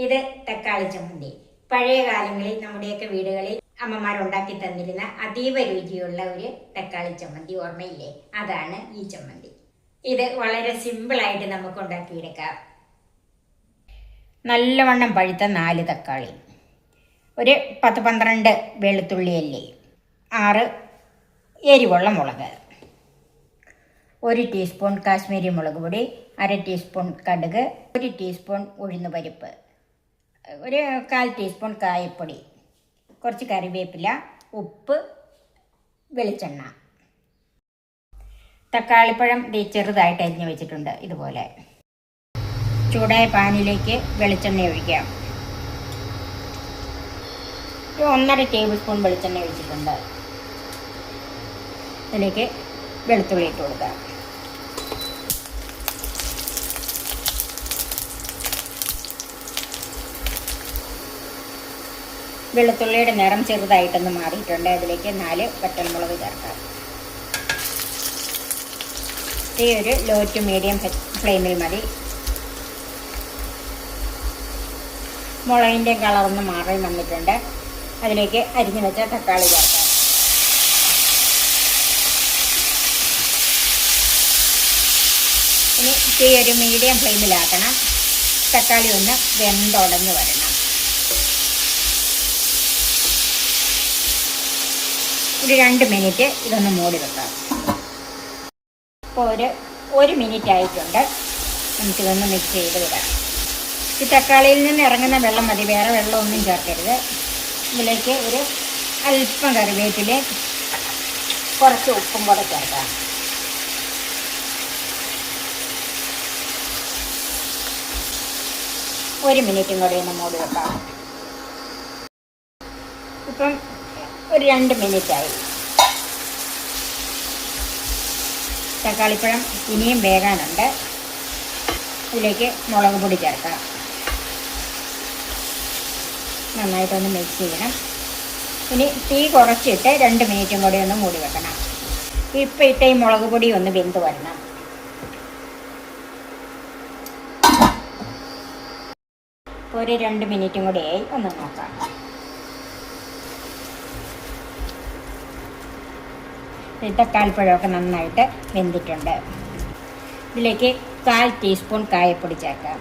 ഇത് തക്കാളി ചമ്മന്തി. പഴയ കാലങ്ങളിൽ നമ്മുടെയൊക്കെ വീടുകളിൽ അമ്മമാരുണ്ടാക്കി തന്നിരുന്ന അതീവ രുചിയുള്ള ഒരു തക്കാളി ചമ്മന്തി ഓർമ്മയില്ലേ? അതാണ് ഈ ചമ്മന്തി. ഇത് വളരെ സിമ്പിളായിട്ട് നമുക്ക് ഉണ്ടാക്കിയെടുക്കാം. നല്ലവണ്ണം പഴുത്ത 4 തക്കാളി, ഒരു 10-12 വെളുത്തുള്ളി അല്ലി, 6 എരിവുള്ള മുളക്, 1 ടീസ്പൂൺ കാശ്മീരി മുളക് പൊടി, 1/2 ടീസ്പൂൺ കടുക്, 1 ടീസ്പൂൺ ഉഴുന്നുപരിപ്പ്, ഒരു 1/4 ടീസ്പൂൺ കായപ്പൊടി, കുറച്ച് കറിവേപ്പില, ഉപ്പ്, വെളിച്ചെണ്ണ. തക്കാളിപ്പഴം ചെറുതായിട്ട് അരിഞ്ഞു വെച്ചിട്ടുണ്ട്. ഇതുപോലെ ചൂടായ പാനിലേക്ക് വെളിച്ചെണ്ണ ഒഴിക്കാം. 1.5 ടേബിൾ സ്പൂൺ വെളിച്ചെണ്ണ ഒഴിച്ചിട്ടുണ്ട്. അതിലേക്ക് വെളുത്തുള്ളി ഇട്ട് കൊടുക്കാം. വെളുത്തുള്ളിയുടെ നിറം ചെറുതായിട്ടൊന്ന് മാറിയിട്ടുണ്ട്. അതിലേക്ക് 4 വറ്റൽമുളക് ചേർക്കാം. ഈ ഒരു ലോ ടു മീഡിയം ഫ്ലെയിമിൽ മതി. മുളകിൻ്റെ കളറൊന്ന് മാറി വന്നിട്ടുണ്ട്. അതിലേക്ക് അരിഞ്ഞു വെച്ച തക്കാളി ചേർക്കാം. ഇനി തീ ഒരു മീഡിയം ഫ്ലെയിമിലാക്കണം. തക്കാളി ഒന്ന് വെന്തുടഞ്ഞ് വരണം. ഒരു 2 മിനിറ്റ് ഇതൊന്ന് മൂടി വെക്കാം. ഇപ്പോൾ ഒരു മിനിറ്റ് ആയിട്ടുണ്ട്. നമുക്കിതൊന്ന് മിക്സ് ചെയ്ത് വിടാം. ഈ തക്കാളിയിൽ നിന്ന് ഇറങ്ങുന്ന വെള്ളം മതി, വേറെ വെള്ളമൊന്നും ചേർക്കരുത്. ഇതിലേക്ക് ഒരു അല്പം കറിവേപ്പില, കുറച്ച് ഉപ്പും കൂടെ ചേർക്കാം. ഒരു മിനിറ്റും കൂടെ ഒന്ന് മൂടി വെക്കാം. ഇപ്പം ഒരു 2 മിനിറ്റായി. തക്കാളിപ്പഴം ഇനിയും വേകാനുണ്ട്. ഇതിലേക്ക് മുളക് പൊടി ചേർക്കാം. നന്നായിട്ടൊന്ന് മിക്സ് ചെയ്യണം. ഇനി തീ കുറച്ചിട്ട് 2 മിനിറ്റും കൂടി ഒന്ന് മൂടി വെക്കണം. ഇപ്പം ഇട്ട ഈ മുളക് പൊടി ഒന്ന് വെന്ത് വരണം. ഒരു 2 മിനിറ്റും കൂടിയായി. ഒന്ന് നോക്കാം. തക്കാളിപ്പഴമൊക്കെ നന്നായിട്ട് വെന്തിട്ടുണ്ട്. ഇതിലേക്ക് 1/4 ടീസ്പൂൺ കായപ്പൊടി ചേർക്കാം.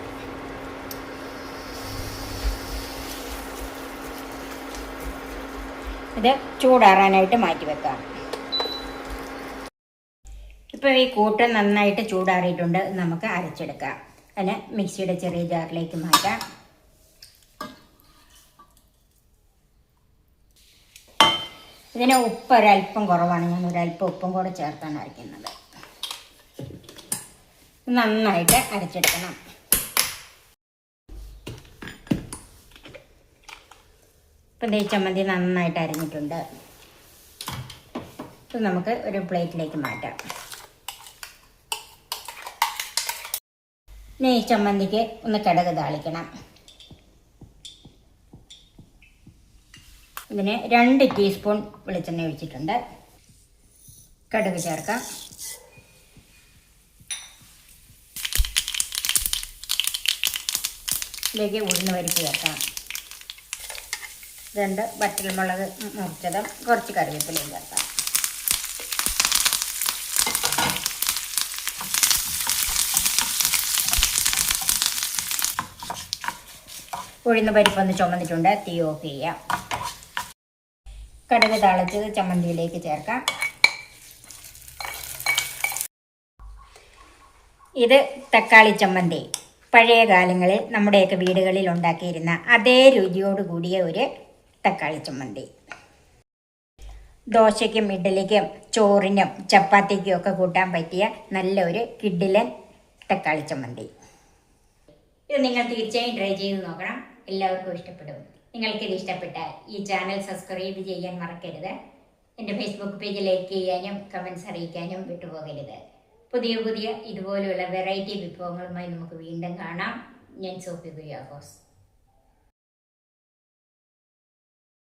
ഇത് ചൂടാറാനായിട്ട് മാറ്റി വെക്കാം. ഇപ്പോൾ ഈ കൂട്ട് നന്നായിട്ട് ചൂടാറിയിട്ടുണ്ട്. നമുക്ക് അരച്ചെടുക്കാം. അതിന് മിക്സിയുടെ ചെറിയ ജാറിലേക്ക് മാറ്റാം. ഇതിന് ഉപ്പ് ഒരല്പം കുറവാണ്. ഞാൻ ഒരല്പം ഉപ്പും കൂടെ ചേർത്താണ് അരയ്ക്കുന്നത്. നന്നായിട്ട് അരച്ചെടുക്കണം. ഇപ്പം ഈ ചമ്മന്തി നന്നായിട്ട് അരിഞ്ഞിട്ടുണ്ട്. ഇത് നമുക്ക് ഒരു പ്ലേറ്റിലേക്ക് മാറ്റാം. ഇനി ഈ ചമ്മന്തിക്ക് ഒന്ന് കടുക് താളിക്കണം. ഇതിന് 2 ടീസ്പൂൺ വെളിച്ചെണ്ണ ഒഴിച്ചിട്ടുണ്ട്. കടുക് ചേർക്കാം. ഇതിലേക്ക് ഉഴുന്നുപരിപ്പ് ചേർക്കാം. 2 വറ്റൽമുളക് മുറിച്ചതും കുറച്ച് കറിവേപ്പിലയും ചേർക്കാം. ഉഴുന്നുപരിപ്പൊന്ന് ചുമന്നിട്ടുണ്ട്. തീ ഓഫ് ചെയ്യാം. കടുക് താളിച്ചത് ചമ്മന്തിയിലേക്ക് ചേർക്കാം. ഇത് തക്കാളി ചമ്മന്തി. പഴയ കാലങ്ങളിൽ നമ്മുടെയൊക്കെ വീടുകളിൽ ഉണ്ടാക്കിയിരുന്ന അതേ രുചിയോട് കൂടിയ ഒരു തക്കാളി ചമ്മന്തി. ദോശയ്ക്കും ഇഡ്ഡലിക്കും ചോറിനും ചപ്പാത്തിക്കും ഒക്കെ കൂട്ടാൻ പറ്റിയ നല്ല ഒരു കിഡിലൻ തക്കാളി ചമ്മന്തി. ഇത് നിങ്ങൾ തീർച്ചയായും ട്രൈ ചെയ്ത് നോക്കണം. എല്ലാവർക്കും ഇഷ്ടപ്പെടും. നിങ്ങൾക്കിത് ഇഷ്ടപ്പെട്ടാൽ ഈ ചാനൽ സബ്സ്ക്രൈബ് ചെയ്യാൻ മറക്കരുത്. എൻ്റെ ഫേസ്ബുക്ക് പേജ് ലൈക്ക് ചെയ്യാനും കമൻറ്റ്സ് അറിയിക്കാനും വിട്ടുപോകരുത്. പുതിയ ഇതുപോലെയുള്ള വെറൈറ്റി വിഭവങ്ങളുമായി നമുക്ക് വീണ്ടും കാണാം. ഞാൻ സോഫി കുര്യാക്കോസ്.